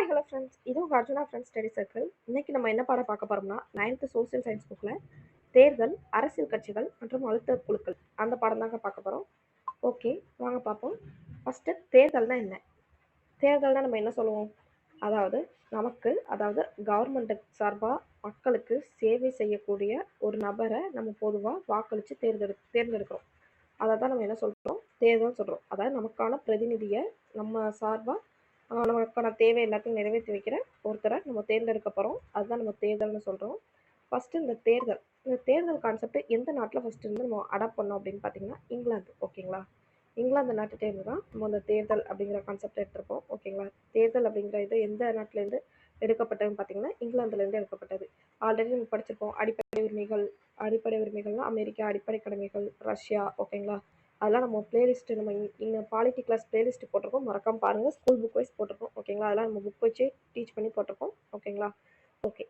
Hi hello friends, இது உங்கள் Arjuna friends study circle. இன்னைக்கு நம்ம என்ன பாடம் பார்க்க போறோம்னா 9th சோசியல் சயின்ஸ் புக்கில் தேர்தல், அரசியல் கட்சிகள் மற்றும் அழுத்த குழுக்கள் அந்த பாடம் தாங்க பார்க்க போகிறோம். ஓகே, வாங்க பார்ப்போம். ஃபஸ்ட்டு தேர்தல்னா என்ன? தேர்தல்னா நம்ம என்ன சொல்லுவோம்? அதாவது கவர்மெண்ட் சார்பாக மக்களுக்கு சேவை செய்யக்கூடிய ஒரு நபரை நம்ம பொதுவாக வாக்களித்து தேர்ந்தெடுக்கிறோம். அதை தான் நம்ம என்ன சொல்கிறோம்? தேர்தல் சொல்கிறோம். அதாவது நமக்கான பிரதிநிதியை நம்ம சார்பாக நமக்கான தேவை எல்லாத்தையும் நிறைவேற்றி வைக்கிற ஒருத்தரை நம்ம தேர்ந்தெடுக்க போகிறோம். அதுதான் நம்ம தேர்தல்னு சொல்கிறோம். ஃபஸ்ட்டு இந்த தேர்தல் கான்செப்ட் எந்த நாட்டில் ஃபஸ்ட்டு இருந்து நம்ம அடாப்ட் பண்ணோம் அப்படின்னு பார்த்தீங்கன்னா இங்கிலாந்து. ஓகேங்களா? இங்கிலாந்து நாட்டுலேருந்து தான் நம்ம அந்த தேர்தல் அப்படிங்கிற கான்செப்ட் எடுத்திருப்போம். ஓகேங்களா? தேர்தல் அப்படிங்கிற இது எந்த நாட்டிலேருந்து எடுக்கப்பட்டதுன்னு பார்த்தீங்கன்னா இங்கிலாந்துலேருந்து எடுக்கப்பட்டது. ஆல்ரெடி நம்ம படிச்சிருப்போம். அடிப்படை உரிமைகள்னா அமெரிக்கா, அடிப்படை கடமைகள் ரஷ்யா. ஓகேங்களா? அதெல்லாம் நம்ம பிளேலிஸ்ட்டு நம்ம இன்னும் பாலிட்டி கிளாஸ் பிளேலிஸ்ட்டு போட்டிருக்கோம். மறக்காம பாருங்கள். ஸ்கூல் புக் வைஸ் போட்டிருக்கோம். ஓகேங்களா? அதெல்லாம் நம்ம புக் வச்சு டீச் பண்ணி போட்டிருக்கோம். ஓகேங்களா? ஓகே,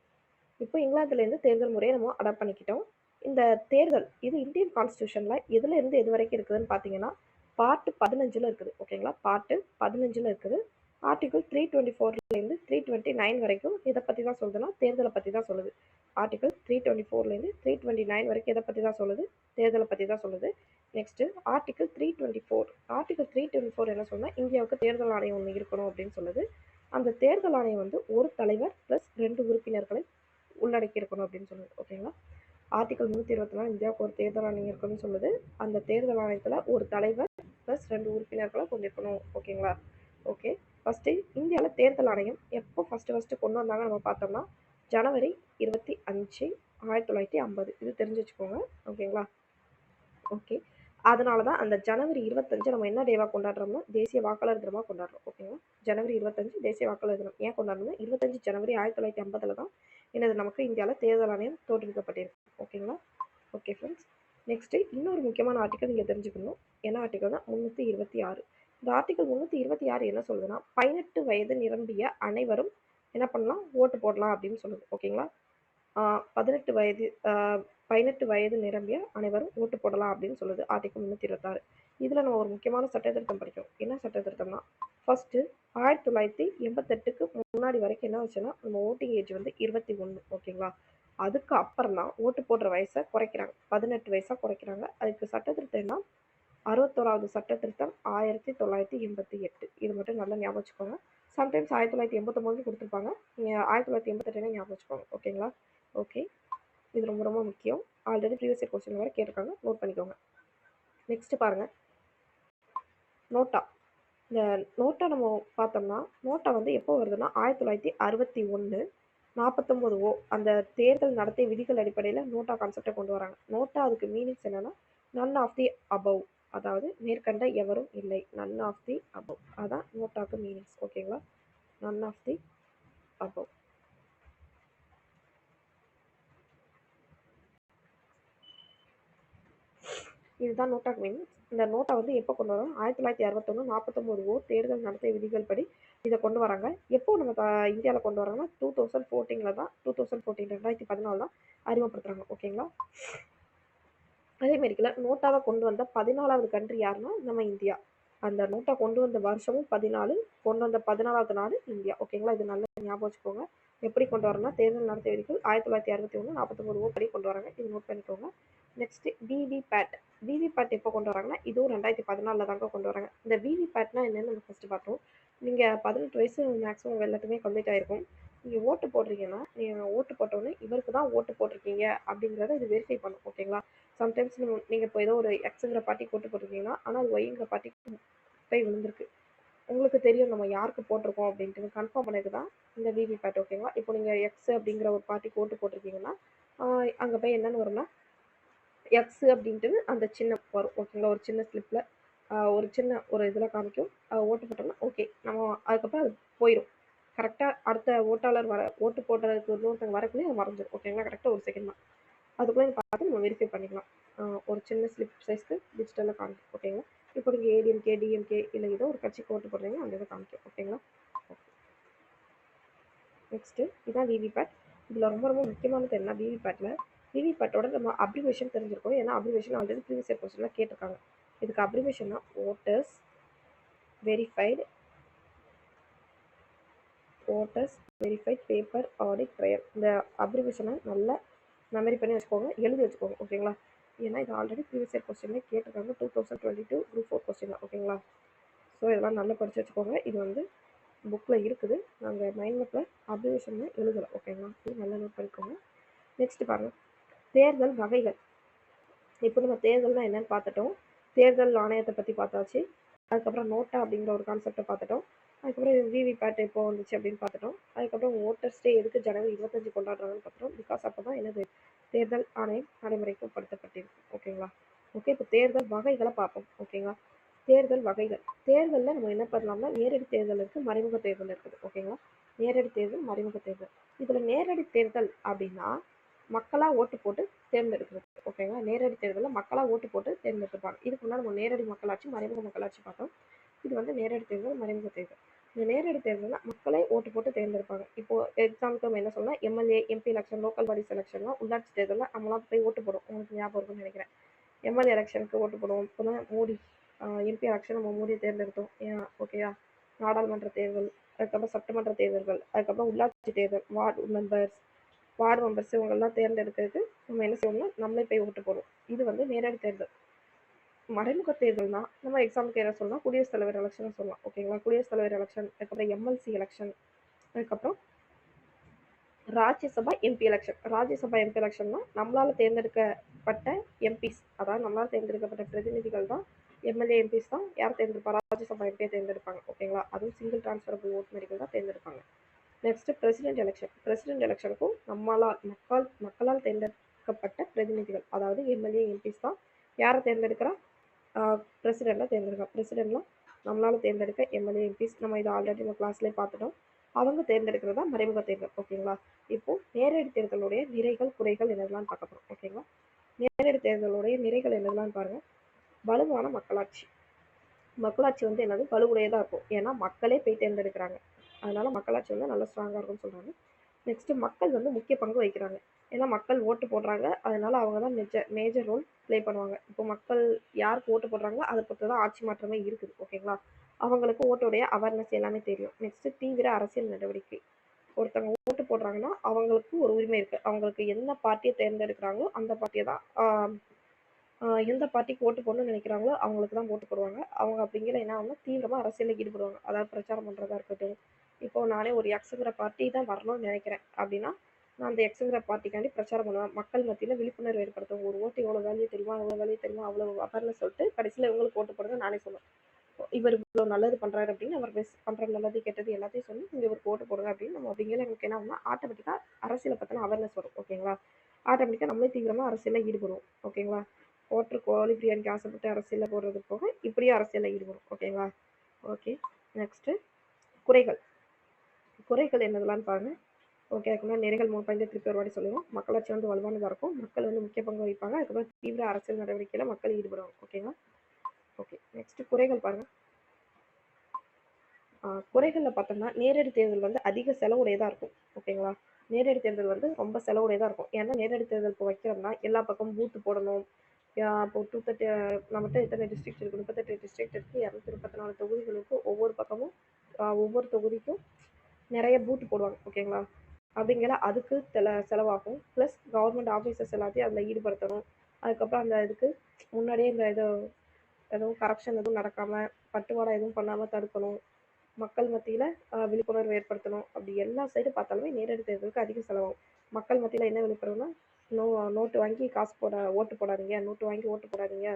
இப்போ இங்கிலாந்துலேருந்து தேர்தல் முறையை நம்ம அடாப்ட் பண்ணிக்கிட்டோம். இந்த தேர்தல் இது இந்தியன் கான்ஸ்டியூஷனில் எதுல இருந்து எது வரைக்கும் இருக்குதுன்னு பார்த்தீங்கன்னா பார்ட் 15 இருக்குது. ஓகேங்களா? பார்ட் 15 இருக்குது. ஆர்டிகல் 324 329 வரைக்கும் இதை பற்றி தான் சொல்லுதுன்னா தேர்தலை பற்றி தான் சொல்லுது. ஆர்டிகல் 324 329 வரைக்கும் எதை பற்றி தான் சொல்லுது? தேர்தலை பற்றி தான் சொல்லுது. நெக்ஸ்ட்டு ஆர்டிகல் 324 என்ன சொன்னால் இந்தியாவுக்கு தேர்தல் ஆணையம் ஒன்று இருக்கணும் அப்படின்னு சொல்லுது. அந்த தேர்தல் ஆணையம் வந்து ஒரு தலைவர் ப்ளஸ் 2 உறுப்பினர்களை உள்ளடக்கி இருக்கணும் அப்படின்னு சொல்லுது. ஓகேங்களா? ஆர்டிகல் 324 இந்தியாவுக்கு ஒரு தேர்தல் ஆணையம் இருக்குன்னு சொல்லுது. அந்த தேர்தல் ஆணையத்தில் ஒரு தலைவர் ப்ளஸ் 2 உறுப்பினர்களை கொண்டிருக்கணும். ஓகேங்களா? ஓகே, ஃபஸ்ட்டு இந்தியாவில் தேர்தல் ஆணையம் எப்போ ஃபஸ்ட்டு கொண்டு வந்தாங்க நம்ம பார்த்தோம்னா ஜனவரி 25 1950. இது தெரிஞ்சு வச்சுக்கோங்க. ஓகேங்களா? ஓகே, அதனால தான் அந்த ஜனவரி 25 நம்ம என்ன டேவாக கொண்டாடுறோம்னா தேசிய வாக்காளர் தினமாக கொண்டாடுறோம். ஓகேங்களா? ஜனவரி 25 தேசிய வாக்காளர் தினம் ஏன் கொண்டாடுறோம்னா 25 ஜனவரி 1950 தான் என்னது நமக்கு இந்தியாவில் தேர்தல் ஆணையம் தோற்றுவிக்கப்பட்டிருக்கு. ஓகேங்களா? ஓகே ஃப்ரெண்ட்ஸ், நெக்ஸ்ட்டு இன்னொரு முக்கியமான ஆர்டிக்கல் நீங்கள் தெரிஞ்சுக்கணும். என்ன ஆர்டிக்கல்னா 326. இந்த ஆர்டிக்கல் 326 என்ன சொல்லுதுன்னா 18 வயது நிரம்பிய அனைவரும் என்ன பண்ணலாம்? ஓட்டு போடலாம் அப்படின்னு சொல்லுது. ஓகேங்களா? 18 வயது நிரம்பிய அனைவரும் ஓட்டு போடலாம் அப்படின்னு சொல்லுது ஆர்டிகல் 326. இதில் நம்ம ஒரு முக்கியமான சட்ட திருத்தம் படிக்கிறோம். என்ன சட்ட திருத்தம்னா ஃபஸ்ட்டு 1988க்கு முன்னாடி வரைக்கும் என்ன வச்சுன்னா நம்ம ஓட்டிங் ஏஜ் வந்து 21. ஓகேங்களா? அதுக்கு அப்புறம் தான் ஓட்டு போடுற வயசை குறைக்கிறாங்க. 18 வயசாக குறைக்கிறாங்க. அதுக்கு சட்ட திருத்தம் என்ன? 61வது சட்ட திருத்தம் 1988. இது மட்டும் நல்லா ஞாபகம் வச்சுக்கோங்க. சம்டைம்ஸ் 1989 கொடுத்துருப்பாங்க. நீங்கள் 1988 ஞாபகம் வச்சுக்கோங்க. ஓகேங்களா? ஓகே, இது ரொம்ப ரொம்ப முக்கியம். ஆல்ரெடி ப்ரீவியஸ் இயர் கொஸ்டின் வேறு கேட்டிருக்காங்க, நோட் பண்ணிக்கோங்க. நெக்ஸ்ட் பாருங்கள், நோட்டா. இந்த நோட்டா நம்ம பார்த்தோம்னா நோட்டா வந்து எப்போ வருதுன்னா 1961 49 அந்த தேர்தல் நடத்தை விதிகள் அடிப்படையில் நோட்டா கான்செப்டை கொண்டு வராங்க. நோட்டா அதுக்கு மீனிங்ஸ் என்னன்னா நன் ஆஃப் தி அபவ், அதாவது மேற்கண்ட எவரும் இல்லை. நன் ஆஃப் தி அபவ், அதான் நோட்டாக்கு மீனிங்ஸ். ஓகேங்களா? None of the above. இதுதான் நோட்டாக்கு மீனிங்ஸ். இந்த நோட்டை வந்து எப்போ கொண்டு வரோம்? 1961 49 தேர்தல் நடத்தை விதிகள் படி இதை கொண்டு வராங்க. எப்போ நம்ம இந்தியாவில் கொண்டு வராங்கன்னா 2014 தான். 2014 தான் அறிமுகப்படுத்துறாங்க. ஓகேங்களா? அதே மாதிரில நோட்டாவை கொண்டு வந்த 14வது கண்ட்ரி யாருன்னா நம்ம இந்தியா. அந்த நோட்டை கொண்டு வந்த வருஷமும் 14, கொண்டு வந்த 14வது நாடு இந்தியா. ஓகேங்களா? இது நல்லா ஞாபகம் வச்சுக்கோங்க. எப்படி கொண்டு வரோம்னா தேர்தல் நடத்தை விதிகள் 1961 49 படி கொண்டு வராங்க. இது நோட் பண்ணிக்கோங்க. நெக்ஸ்ட் விவிபேட் எப்போ கொண்டு வராங்கன்னா இதுவும் 2014 தாங்க கொண்டு வராங்க. இந்த விவிபேட்னா என்னன்னு நம்ம ஃபஸ்ட்டு பார்த்தோம். நீங்கள் 18 வயசு மேக்ஸிமம் எல்லாத்துக்குமே கம்ப்ளீட் ஆகிருக்கும். நீங்கள் ஓட்டு போடுறீங்கன்னா நீங்கள் ஓட்டு போட்டோன்னே இவருக்கு தான் ஓட்டு போட்டிருக்கீங்க அப்படிங்கிறத இது வெரிஃபை பண்ணும். ஓகேங்களா? சம்டைம்ஸ் நீங்கள் இப்போ ஏதோ ஒரு எக்ஸுங்கிற பார்ட்டிக்கு ஓட்டு போட்டிருக்கீங்கன்னா ஆனால் அது ஒய்ங்கிற பார்ட்டிக்கு போய் விழுந்திருக்கு. உங்களுக்கு தெரியும் நம்ம யாருக்கு போட்டிருக்கோம் அப்படின்ட்டு கன்ஃபார்ம் பண்ணது தான் இந்த விவிபேட். ஓகேங்களா? இப்போ நீங்கள் எக்ஸ் அப்படிங்கிற ஒரு பார்ட்டிக்கு ஓட்டு போட்டிருக்கீங்கன்னா அங்கே போய் என்னென்னு வரும்னா எக்ஸ் அப்படின்ட்டு அந்த சின்ன வரும். ஓகேங்களா? ஒரு சின்ன ஸ்லிப்பில் ஒரு இதில் காமிக்கும். ஓட்டு போட்டோம்னா ஓகே, நம்ம அதுக்கப்புறம் அது போயிடும். கரெக்டாக அடுத்த ஓட்டாளர் ஓட்டு போடுறதுக்கு இன்னொருத்தவங்க வரக்குள்ளே அது மறைஞ்சிடும். ஓகேங்களா? கரெக்டாக ஒரு செகண்ட் தான். அதுக்குள்ளே பார்த்து நம்ம வெரிஃபை பண்ணிக்கலாம். ஒரு சின்ன ஸ்லிப் சைஸ்க்கு டிஜிட்டலில் காமிக்கும். ஓகேங்களா? இப்போ நீங்கள் ஏடிஎம்கே டிஎம்கே இல்லை ஏதோ ஒரு கட்சிக்கு ஓட்டு போடுறீங்க அந்த இதை காமிக்கும். ஓகேங்களா? நெக்ஸ்ட்டு இதான் விவிபேட். இதில் ரொம்ப ரொம்ப முக்கியமானது என்ன? விவிபேட்டோட நம்ம அப்ரிவேஷன் தெரிஞ்சிருக்கோம். ஏன்னா அப்ரிவேஷன் ஆல்ரெடி ப்ரீவியஸ் இயர் கொஸ்டினில் கேட்டிருக்காங்க. இதுக்கு அப்ரிவேஷன்னா voters verified paper audit trail. இந்த அப்ரிவேஷனை நல்லா மெமரி பண்ணி வச்சுக்கோங்க, எழுதி வச்சுக்கோங்க. ஓகேங்களா? ஏன்னா இது ஆல்ரெடி ப்ரீவியஸ் இயர் கொஸ்டின்ல கேட்டிருக்காங்க, 2022 குரூப் 4 கொஸ்டின். ஓகேங்களா? ஸோ இதெல்லாம் நல்லா படிச்சு வச்சுக்கோங்க. இது வந்து புக்கில் இருக்குது, நாங்கள் மைண்ட் மேப்பில் அப்ரிவேஷன் எழுதலை. ஓகேங்களா? இது நல்லா நோட் பண்ணிக்கோங்க. நெக்ஸ்ட் பாருங்கள், தேர்தல் வகைகள். இப்போ நம்ம தேர்தல்னா என்னன்னு பார்த்துட்டோம், தேர்தல் ஆணையத்தை பற்றி பார்த்தாச்சு. அதுக்கப்புறம் நோட்டா அப்படிங்கிற ஒரு கான்செப்டை பார்த்துட்டோம். அதுக்கப்புறம் விவிபேட் எப்போ வந்துச்சு அப்படின்னு பார்த்துட்டோம். அதுக்கப்புறம் ஓட்டர்ஸ் டே எதுக்கு ஜனவரி 25 கொண்டாடுறாங்கன்னு பார்த்துட்டோம். பிகாஸ் அப்போ தான் என்னது தேர்தல் ஆணையம் நடைமுறைக்கு படுத்தப்பட்டிருக்கு. ஓகேங்களா? ஓகே, இப்போ தேர்தல் வகைகளை பார்ப்போம். ஓகேங்களா? தேர்தல் வகைகள். தேர்தலில் நம்ம என்ன பண்ணலாம்னா, நேரடி தேர்தல் இருக்குது, மறைமுக தேர்தல் இருக்குது. ஓகேங்களா? நேரடி தேர்தல், மறைமுக தேர்தல். இதில் நேரடி தேர்தல் அப்படின்னா மக்களாக ஓட்டு போட்டு தேர்ந்தெடுக்கிறது. ஓகேங்களா? நேரடி தேர்தலில் மக்களாக ஓட்டு போட்டு தேர்ந்தெடுப்பாங்க. இதுக்கு முன்னாடி நம்ம நேரடி மக்களாட்சி, மறைமுக மக்களாட்சி பார்த்தோம். இது வந்து நேரடி தேர்தல், மறைமுக தேர்தல். இந்த நேரடி தேர்தலில் மக்களே ஓட்டு போட்டு தேர்ந்தெடுப்பாங்க. இப்போ எக்ஸாம்பிளுக்கு நம்ம என்ன சொல்லலாம், MLA, MP election, local body செலெக்ஷன்லாம் உள்ளாட்சி தேர்தலில் நம்மளாம் போய் ஓட்டு போடுவோம். உங்களுக்கு ஞாபகம் இருக்கும்னு நினைக்கிறேன். எம்எல்ஏ எலெக்ஷனுக்கு ஓட்டு போடுவோம். இப்போ தான் மோடி, எம்பி எலெக்ஷன் நம்ம மோடியை தேர்ந்தெடுத்தோம். ஓகேயா? நாடாளுமன்ற தேர்தல், அதுக்கப்புறம் சட்டமன்ற தேர்தல்கள், அதுக்கப்புறம் உள்ளாட்சி தேர்தல், வார்டு மெம்பர்ஸ் இவங்கெல்லாம் தேர்ந்தெடுக்கிறதுக்கு நம்ம என்ன செய்வோம்னா நம்மளே போய் ஓட்டு போடுவோம். இது வந்து நேரடி தேர்தல். மறைமுக தேர்தல்னா நம்ம எக்ஸாம்பிளுக்கு என்ன சொல்லலாம், குடியரசுத் தலைவர் எலெக்ஷன் சொல்லலாம். ஓகேங்களா? குடியரசுத் தலைவர் எலெக்ஷன், அதுக்கப்புறம் எம்எல்சி எலெக்ஷன், அதுக்கப்புறம் Rajya Sabha MP election. Rajya Sabha MP எலெக்ஷன்னா நம்மளால தேர்ந்தெடுக்கப்பட்ட எம்பிஸ், அதாவது நம்மளால தேர்ந்தெடுக்கப்பட்ட பிரதிநிதிகள் தான் எம்எல்ஏ, எம்பிஸ் தான் யார் தேர்ந்தெடுப்பாங்க, ராஜ்யசபா எம்பியை தேர்ந்தெடுப்பாங்க. ஓகேங்களா? அதுவும் சிங்கிள் டிரான்ஸ்ஃபரபிள் ஓட் மாதிரிகள் தான் தேர்ந்தெடுப்பாங்க. Next president election. பிரசிடென்ட் எலெக்ஷனுக்கும் மக்களால் தேர்ந்தெடுக்கப்பட்ட பிரதிநிதிகள், அதாவது எம்எல்ஏ, எம்பிஸ் தான் யாரை தேர்ந்தெடுக்கிறா, பிரசிடெண்ட்டாக தேர்ந்தெடுக்கிறா. பிரசிடெண்ட்லாம் நம்மளால தேர்ந்தெடுக்க எம்எல்ஏ, எம்பிஸ். நம்ம இதை ஆல்ரெடி நம்ம கிளாஸ்லேயே பார்த்துட்டோம். அவங்க தேர்ந்தெடுக்கிறதா மறைமுக தேர்தல். ஓகேங்களா? இப்போ நேரடி தேர்தலுடைய நிறைகள் குறைகள் என்னெல்லாம் பார்க்க போகிறோம். ஓகேங்களா? நேரடி தேர்தலுடைய நிறைகள் என்னெல்லாம் பாருங்க. வலுவான மக்களாட்சி. மக்களாட்சி வந்து என்னது, வலுவுடையதாக இருக்கும். ஏன்னா மக்களே போய் தேர்ந்தெடுக்கிறாங்க. அதனால மக்களாட்சி வந்து நல்லா ஸ்ட்ராங்காக இருக்கும்னு சொல்கிறாங்க. நெக்ஸ்ட் மக்கள் வந்து முக்கிய பங்கு வகிக்கிறாங்க. ஏன்னா மக்கள் ஓட்டு போடுறாங்க, அதனால அவங்க தான் மேஜர் ரோல் ப்ளே பண்ணுவாங்க. இப்போ மக்கள் யாருக்கு ஓட்டு போடுறாங்களோ அதை பொறுத்து தான் ஆட்சி மாற்றமே இருக்குது. ஓகேங்களா? அவங்களுக்கு ஓட்டுடைய அவேர்னஸ் எல்லாமே தெரியும். நெக்ஸ்ட் தீவிர அரசியல் நடவடிக்கை. ஒருத்தவங்க ஓட்டு போடுறாங்கன்னா அவங்களுக்கு ஒரு உரிமை இருக்கு. அவங்களுக்கு என்ன பார்ட்டியை தேர்ந்தெடுக்கிறாங்களோ அந்த பார்ட்டியை தான் எந்த பார்ட்டிக்கு ஓட்டு போடணும்னு நினைக்கிறாங்களோ அவங்களுக்கு தான் ஓட்டு போடுவாங்க. அவங்க அப்படிங்கிற என்ன ஆகும்னா தீவிரமாக அரசியலில் ஈடுபடுவாங்க. அதாவது பிரச்சாரம் பண்ணுறதா இருக்கட்டும். இப்போ நானே ஒரு எக்ஸுங்கிற பார்ட்டி தான் வரணும்னு நினைக்கிறேன் அப்படின்னா, நான் அந்த எக்ஸுங்கிற பார்ட்டிக்காண்டி பிரச்சாரம் பண்ணுவேன். மக்கள் மத்தியில் விழிப்புணர்வு ஏற்படுத்தும். ஒரு ஓட்டு எவ்வளோ வேல்யூ தெரியுமா, எவ்வளோ வேல்யூ தெரியுமா, அவ்வளோ அவேர்னஸ் சொல்லிட்டு கடைசியில் இவங்களுக்கு ஓட்டு போடுங்க நானே சொல்லுவேன். இவர் இவ்வளோ நல்லது பண்ணுறாரு அப்படின்னு அவர் பண்ணுற நல்லது கெட்டது எல்லாத்தையும் சொல்லி நீங்கள் இவருக்கு ஓட்டு போடுங்க அப்படின்னு நம்ம அப்படிங்கிற எனக்கு என்ன ஆகும்னா ஆட்டோமேட்டிக்காக அரசியலை பற்றின அவேர்னஸ் வரும். ஓகேங்களா? ஆட்டோமேட்டிக்காக நம்மளே தீவிரமாக அரசியலில் ஈடுபடுவோம். ஓகேங்களா? ஓட்டர் குவாலிஃபிகேஷனுக்கு ஆசைப்பட்டு அரசியலில் போடுறது போக இப்படியே அரசியலில் ஈடுபடும். ஓகேங்களா? ஓகே, நெக்ஸ்ட்டு குறைகள். குறைகள் என்னதெல்லாம் பாருங்க. ஓகே, அதுக்கு நிறைகள் 3 திருப்பி ஒரு வாட்டி சொல்லுவோம். மக்களாட்சி வந்து வலுவானதாக இருக்கும், மக்கள் வந்து முக்கிய பங்கு வகிப்பாங்க, அதுக்கப்புறம் தீவிர அரசியல் நடவடிக்கையில் மக்கள் ஈடுபடுவாங்க. ஓகேங்களா? ஓகே, நெக்ஸ்ட் குறைகள் பாருங்க. குறைகளில் பார்த்தோம்னா நேரடி தேர்தல் வந்து அதிக செலவுடையதாக இருக்கும். ஓகேங்களா? நேரடி தேர்தல் வந்து ரொம்ப செலவுடையதாக இருக்கும். ஏன்னா நேரடி தேர்தல் இப்போ வைக்கிறோம்னா எல்லா பக்கமும் பூத்து போடணும். இப்போ 230 நம்மகிட்ட எத்தனை டிஸ்ட்ரிக்ட் இருக்குது, 38 டிஸ்ட்ரிக்ட் இருக்குது, 234 தொகுதிகளுக்கு ஒவ்வொரு பக்கமும் ஒவ்வொரு தொகுதிக்கும் நிறைய பூத்து போடுவாங்க. ஓகேங்களா? அப்படிங்கிற அதுக்கு செலவாகும். ப்ளஸ் கவர்மெண்ட் ஆஃபீஸர்ஸ் எல்லாத்தையும் அதில் ஈடுபடுத்தணும். அதுக்கப்புறம் அந்த இதுக்கு முன்னாடியே இந்த எதுவும் கரப்ஷன் எதுவும் நடக்காமல், பட்டுவாடா எதுவும் பண்ணாமல் தடுக்கணும். மக்கள் மத்தியில் விழிப்புணர்வு ஏற்படுத்தணும். அப்படி எல்லா சைடு பார்த்தாலுமே நேரடி தேர்தலுக்கு அதிக செலவாகும். மக்கள் மத்தியில் என்ன விழிப்புணர்வுனா, நோட்டு வாங்கி காசு ஓட்டு போடாதீங்க, நோட்டு வாங்கி ஓட்டு போடாதீங்க,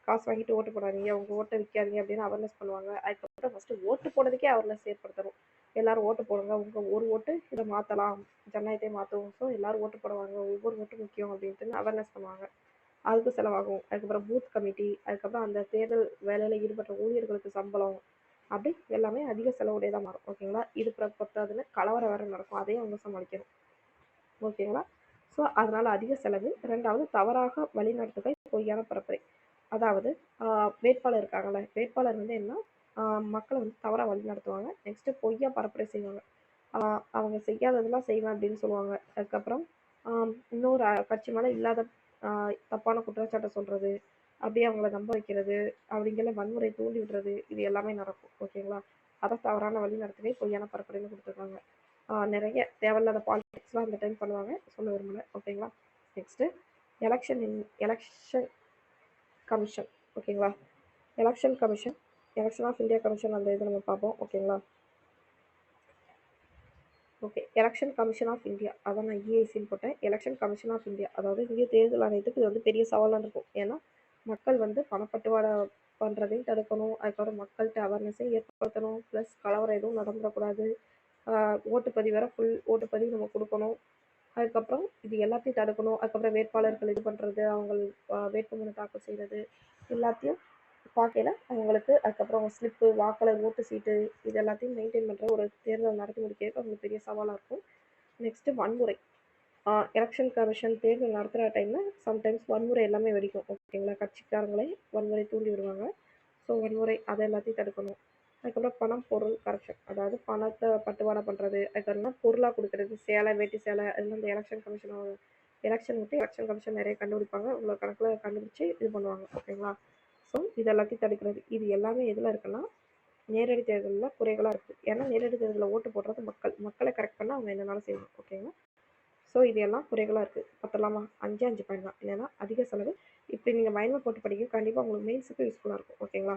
காசு வாங்கிட்டு ஓட்டு போடாதீங்க, உங்கள் ஓட்டை விற்காதீங்க அப்படின்னு அவேர்னஸ் பண்ணுவாங்க. அதுக்கப்புறம் ஃபஸ்ட்டு ஓட்டு போடுறதுக்கே அவேர்னஸ் ஏற்படுத்தணும். எல்லாரும் ஓட்டு போடுங்க, உங்கள் ஒரு ஓட்டு இதை மாற்றலாம், ஜனநாயகத்தை மாற்றுவோம், ஸோ எல்லாரும் ஓட்டு போடுவாங்க, ஒவ்வொரு ஓட்டு முக்கியம் அப்படின்ட்டு அவேர்னஸ் பண்ணுவாங்க. அதுக்கு செலவாகும். அதுக்கப்புறம் பூத் கமிட்டி, அதுக்கப்புறம் அந்த தேர்தல் வேலையில் ஈடுபட்ட ஊழியர்களுக்கு சம்பளம், அப்படி எல்லாமே அதிக செலவுடையதாக மாறும். ஓகேங்களா? இது பத்தாதுன்னு கலவரம் வேறு நடக்கும், அதையும் அவங்க சமாளிக்கணும். ஓகேங்களா? ஸோ அதனால் அதிக செலவு. ரெண்டாவது தவறாக வழிநடத்துகை, பொய்யான பரப்புரை. அதாவது வேட்பாளர் இருக்காங்கல்ல, வேட்பாளர் வந்து என்ன, மக்களை வந்து தவறாக வழி நடத்துவாங்க. நெக்ஸ்ட்டு பொய்யா பரப்புரை செய்வாங்க. அவங்க செய்யாததெல்லாம் செய்வேன் அப்படின்னு சொல்லுவாங்க. அதுக்கப்புறம் இன்னொரு கட்சி மேலே இல்லாத தப்பான குற்றச்சாட்டை சொல்கிறது, அப்படியே அவங்கள நம்ப வைக்கிறது, அப்படிங்கிற வன்முறை தூண்டி விடுறது, இது எல்லாமே நடக்கும். ஓகேங்களா? அதை தவறான வழி நடத்துகை, பொய்யான பரப்புரைன்னு கொடுத்துருக்காங்க. நிறைய தேவையில்லாத பாலிடிக்ஸ்லாம் அந்த டைம் பண்ணுவாங்க, சொல்ல விரும்பல. ஓகேங்களா. Next election commission. ஓகேங்களா. Election commission, election of India commission, அந்த இது நம்ம பார்ப்போம். ஓகேங்களா. Okay, election commission of India, அதான் நான் இஏசின்னு போட்டேன். எலெக்ஷன் கமிஷன் ஆஃப் இந்தியா, அதாவது இந்திய தேர்தல் ஆணையத்துக்கு இது வந்து பெரிய சவாலாக இருக்கும். ஏன்னா மக்கள் வந்து பணப்பட்டுவாடா பண்ணுறதையும் தடுக்கணும், அதுக்கப்புறம் மக்கள்கிட்ட அவேர்னஸையும் ஏற்படுத்தணும், ப்ளஸ் கலவரம் எதுவும் நடந்துடக்கூடாது, ஓட்டுப்பதிவு வேறு ஃபுல் ஓட்டுப்பதிவு நம்ம கொடுக்கணும், அதுக்கப்புறம் இது எல்லாத்தையும் தடுக்கணும், அதுக்கப்புறம் வேட்பாளர்கள் இது பண்ணுறது, அவங்க வேட்புமனு தாக்கல் செய்கிறது எல்லாத்தையும் பார்க்கையில அவங்களுக்கு, அதுக்கப்புறம் ஸ்லிப்பு, வாக்காளர் ஓட்டு சீட்டு, இது எல்லாத்தையும் மெயின்டைன் பண்ணுற ஒரு தேர்தல் நடத்தி முடிக்கிறதுக்கு அவங்களுக்கு பெரிய சவாலாக இருக்கும். நெக்ஸ்ட்டு வன்முறை. எலெக்ஷன் கமிஷன் தேர்தல் நடத்துகிற டைமில் சம்டைம்ஸ் வன்முறை எல்லாமே வெடிக்கும். ஓகேங்களா. கட்சிக்காரங்களே வன்முறை தூண்டி விடுவாங்க. ஸோ வன்முறை அதை எல்லாத்தையும் தடுக்கணும். அதுக்கப்புறம் பணம் பொருள் கரெக்ஷன், அதாவது பணத்தை பட்டுவாடா பண்ணுறது, அதுக்கப்புறம் பொருளாக கொடுக்குறது, சேலை வேட்டி சேலை, அதெல்லாம் இந்த எலெக்ஷன் கமிஷனோட எலெக்ஷன் விட்டு எலெக்ஷன் கமிஷன் நிறைய கண்டுபிடிப்பாங்க, இவ்வளோ கணக்கில் கண்டுபிடிச்சி இது பண்ணுவாங்க. ஓகேங்களா. ஸோ இது எல்லாத்தையும் தடுக்கிறது, இது எல்லாமே எதில் இருக்குன்னா நேரடி தேர்தலில் குறைகளாக இருக்குது. ஏன்னா நேரடி தேர்தலில் ஓட்டு போடுறது மக்களை கரெக்ட் பண்ணால் அவங்க என்னென்னாலும் செய்வாங்க. ஓகேங்களா. ஸோ இது எல்லாம் குறைகளாக இருக்குது. பார்த்துடலாமா. 5 பாயிண்ட் தான். என்னென்னா அதிக செலவு. இப்படி நீங்கள் மைண்டில் போட்டு படிக்க கண்டிப்பாக உங்களுக்கு மெயின்ஸுக்கு யூஸ்ஃபுல்லாக இருக்கும். ஓகேங்களா.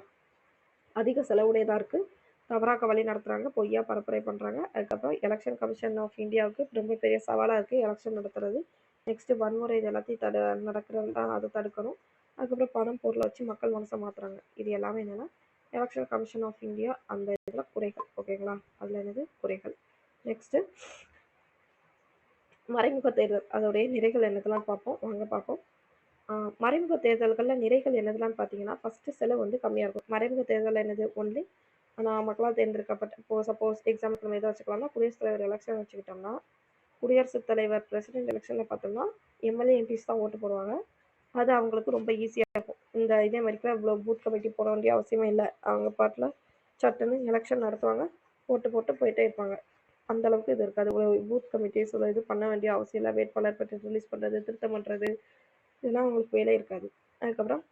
அதிக செலவுடையதாக இருக்குது, தவறாக வழி நடத்துகிறாங்க, பொய்யா பரப்புரை பண்ணுறாங்க. அதுக்கப்புறம் எலெக்ஷன் கமிஷன் ஆஃப் இந்தியாவுக்கு ரொம்ப பெரிய சவாலாக இருக்குது எலெக்ஷன் நடத்துறது. நெக்ஸ்ட்டு வன்முறை, இது எல்லாத்தையும் நடக்கிறது தான், அதை தடுக்கணும். அதுக்கப்புறம் பணம் பொருளை வச்சு மக்கள் மனசை மாற்றுறாங்க. இது எல்லாமே என்னென்னா எலெக்ஷன் கமிஷன் ஆஃப் இந்தியா அந்த இதில் குறைகள். ஓகேங்களா. அதில் என்னது குறைகள். நெக்ஸ்ட்டு மறைமுக தேர்தல், அதோடைய நிறைகள் என்னதெல்லாம் பார்ப்போம், வாங்க பார்ப்போம். மறைமுக தேர்தல்களில் நிறைகள் என்னதெல்லாம் பார்த்தீங்கன்னா, ஃபஸ்ட்டு செலவு வந்து கம்மியாக இருக்கும். மறைமுக தேர்தல் என்னது, ஒன்லி மக்களால் தேர்ந்தெடுக்கப்பட்ட, இப்போ சப்போஸ் எக்ஸாம்பிள் நம்ம எதை வச்சுக்கலாம்னா, குடியரசுத் தலைவர் எலெக்ஷன் வச்சுக்கிட்டோம்னா, குடியரசுத் தலைவர் பிரசிடென்ட் எலெக்ஷனில் பார்த்தோம்னா எம்எல்ஏ எம்பிஸ் தான் ஓட்டு போடுவாங்க. அது அவங்களுக்கு ரொம்ப ஈஸியாக இருக்கும். இந்த இதே மாதிரிக்கெலாம் இவ்வளோ பூத் கமிட்டி போட வேண்டிய அவசியமே இல்லை. அவங்க பாட்டில் சட்டுன்னு எலெக்ஷன் நடத்துவாங்க, ஓட்டு போட்டு போயிட்டே இருப்பாங்க. அந்தளவுக்கு இது இருக்காது. பூத் கமிட்டிஸ் இது பண்ண வேண்டிய அவசியம் இல்லை. வேட்பாளர் பற்றி ரிலீஸ் பண்ணுறது, திருத்தம் பண்ணுறது, இதெல்லாம் அவங்களுக்கு வேலை இருக்காது. அதுக்கப்புறம்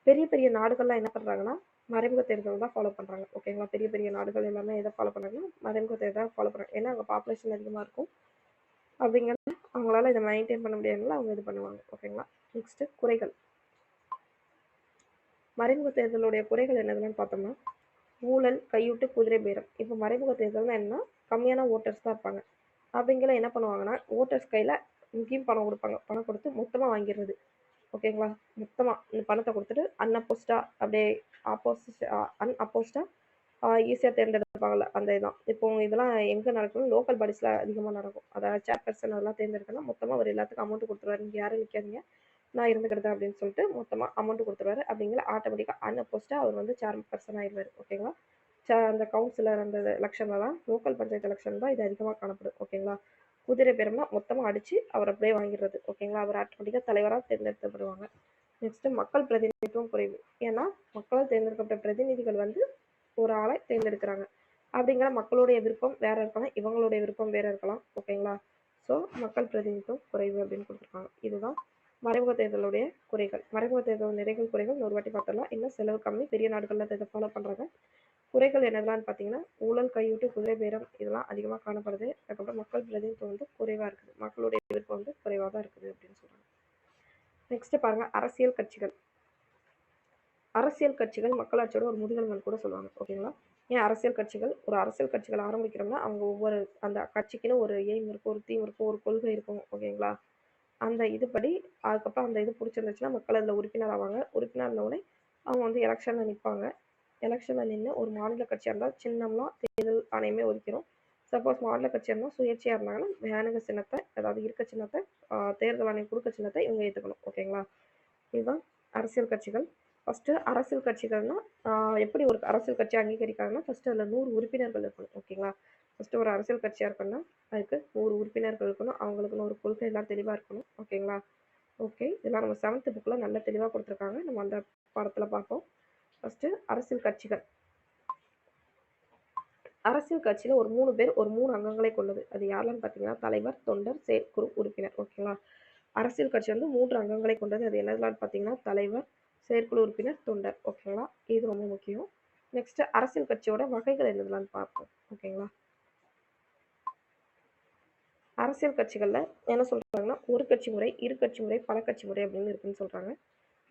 பெரிய பெரிய நாடுகள்லாம் என்ன பண்ணுறாங்கன்னா மறைமுக தேர்தல் தான் ஃபாலோ பண்ணுறாங்க. ஓகேங்களா. பெரிய பெரிய நாடுகள் எல்லாமே எதை ஃபாலோ பண்ணுறாங்கன்னா மறைமுக தேர்தல் ஃபாலோ பண்ணுறாங்க. ஏன்னா அங்கே பாப்புலேஷன் அதிகமாக இருக்கும். அப்படிங்கிறது அவங்களால இதை மெயின்டைன் பண்ண முடியாதுனால அவங்க இது பண்ணுவாங்க. ஓகேங்களா. நெக்ஸ்ட்டு குறைகள். மறைமுக தேர்தலுடைய குறைகள் என்னதுன்னு பார்த்தோம்னா, ஊழல், கையூட்டு, குதிரை பேரம். இப்போ மறைமுக தேர்தல்னா என்னன்னா கம்மியான ஓட்டர்ஸ் தான் இருப்பாங்க. அப்படிங்கிற என்ன பண்ணுவாங்கன்னா ஓட்டர்ஸ் கையில் இங்கேயும் பணம் கொடுப்பாங்க, பணம் கொடுத்து மொத்தமாக வாங்கிடுறது. ஓகேங்களா. மொத்தமாக இந்த பணத்தை கொடுத்துட்டு அன்அப்போஸ்டாக அப்படியே அன்அப்போஸ்டாக ஈஸியாக தேர்ந்தெடுப்பாங்கள்ல, அந்த இதுதான். இப்போ இதெல்லாம் எங்கே நடக்கணும், லோக்கல் பாடிஸில் அதிகமாக நடக்கும். அதாவது சேர்பர்சன் அதெல்லாம் தேர்ந்தெடுக்கணும், மொத்தமாக அவர் எல்லாத்துக்கும் அமௌண்ட் கொடுத்துருவாரு, நீங்கள் யாரும் நிற்காதீங்க, நான் இருந்துக்கிட்டேன் அப்படின்னு சொல்லிட்டு மொத்தமாக அமௌண்ட் கொடுத்துருவாரு. அப்படிங்கிற ஆட்டோமேட்டிக்காக அன்அப்போஸ்டாக அவர் வந்து சேர்பர்சன் ஆயிடுவார். ஓகேங்களா. அந்த கவுன்சிலர் அந்த எலெக்ஷனில் தான், லோக்கல் பஞ்சாயத்து எலெக்ஷன் தான் இது அதிகமாக காணப்படும். ஓகேங்களா. குதிரை பேரம்னா மொத்தமாக அடித்து அவர் அப்படியே வாங்கிடுறது. ஓகேங்களா. அவர் ஆட்டோமேட்டிக்காக தலைவராக தேர்ந்தெடுக்கப்படுவாங்க. நெக்ஸ்ட்டு மக்கள் பிரதிநிதித்துவம் குறைவு. ஏன்னா மக்களால் தேர்ந்தெடுக்கப்பட்ட பிரதிநிதிகள் வந்து ஒரு ஆளை தேர்ந்தெடுக்கிறாங்க. அப்படிங்கிற மக்களுடைய விருப்பம் வேற இருக்கலாம், இவங்களுடைய விருப்பம் வேற இருக்கலாம். ஓகேங்களா. ஸோ மக்கள் பிரதிநிதித்துவம் குறைவு அப்படின்னு கொடுத்துருக்காங்க. இதுதான் மறைமுக தேர்தலுடைய குறைகள். மறைமுக தேர்தல் நிறைகள் குறைகள் ஒரு வாட்டி பார்த்தலாம். இன்னும் செலவு கம்மி, பெரிய நாடுகளில் இதை ஃபாலோ பண்ணுறாங்க. குறைகள் என்னெல்லாம் பார்த்தீங்கன்னா, ஊழல், கையூட்டு, குதிரை பேரம், இதெல்லாம் அதிகமாக காணப்படுது. அதுக்கப்புறம் மக்கள் பிரதிநிதித்துவம் வந்து குறைவாக இருக்குது, மக்களுடைய விருப்பம் வந்து குறைவாக தான் இருக்குது அப்படின்னு சொல்கிறாங்க. நெக்ஸ்ட்டு பாருங்கள், அரசியல் கட்சிகள். அரசியல் கட்சிகள் மக்களாட்சியோட ஒரு முதுகெலும்புன்னு கூட சொல்லுவாங்க. ஓகேங்களா. ஏன் அரசியல் கட்சிகள், ஒரு அரசியல் கட்சிகள் ஆரம்பிக்கிறோம்னா அவங்க ஒவ்வொரு அந்த கட்சிக்குன்னு ஒரு எய்ம் இருக்கும், ஒரு தீம் இருக்கும், ஒரு கொள்கை இருக்கும். ஓகேங்களா. அந்த இதுபடி அதுக்கப்புறம் அந்த இது பிடிச்சிருந்துச்சுன்னா மக்கள் அதில் உறுப்பினர் ஆவாங்க. உறுப்பினர் இருந்தவுடனே அவங்க வந்து எலெக்ஷனில் நிற்பாங்க. எலெக்ஷனில் நின்று ஒரு மாநில கட்சியாக இருந்தால் சின்னம்லாம் தேர்தல் ஆணையமே ஒதுக்கிறோம். சப்போஸ் மாநில கட்சியாக இருந்தால் சுயேட்சையாக இருந்தாங்கன்னா வேணுங்க சின்னத்தை, அதாவது இருக்க சின்னத்தை, தேர்தல் ஆணையம் கொடுக்க சின்னத்தை இவங்க ஏற்றுக்கணும். ஓகேங்களா. இதுதான் அரசியல் கட்சிகள். ஃபஸ்ட்டு அரசியல் கட்சிகள்னா எப்படி ஒரு அரசியல் கட்சி அங்கீகரிக்காங்கன்னா ஃபஸ்ட்டு அதில் 100 உறுப்பினர்கள் இருக்கணும். ஓகேங்களா. ஃபஸ்ட்டு ஒரு அரசியல் கட்சியாக இருக்குன்னா அதுக்கு 100 உறுப்பினர்கள் இருக்கணும், அவங்களுக்குன்னு ஒரு கொள்கை எல்லாம் தெளிவாக இருக்கணும். ஓகேங்களா. ஓகே, இதெல்லாம் நம்ம 7th புக்கில் நல்ல தெளிவாக கொடுத்துருக்காங்க, நம்ம அந்த பாடத்தில் பார்ப்போம். ஃபஸ்ட்டு அரசியல் கட்சிகள். அரசியல் கட்சியில் ஒரு 3 பேர் ஒரு 3 அங்கங்களை கொண்டது. அது யாரெல்லாம் பார்த்தீங்கன்னா தலைவர், தொண்டர், செயற்குழு உறுப்பினர். ஓகேங்களா. அரசியல் கட்சி வந்து 3 அங்கங்களை கொண்டது. அது என்னதுலான்னு பார்த்தீங்கன்னா தலைவர், செயற்குழு உறுப்பினர், தொண்டர். ஓகேங்களா. இது ரொம்ப முக்கியம். நெக்ஸ்ட் அரசியல் கட்சியோட வகைகள் என்னதுலான்னு பார்ப்போம். ஓகேங்களா. அரசியல் கட்சிகளில் என்ன சொல்கிறாங்கன்னா, ஒரு கட்சி முறை, இரு கட்சி முறை, பல கட்சி முறை அப்படின்னு இருக்குன்னு சொல்கிறாங்க.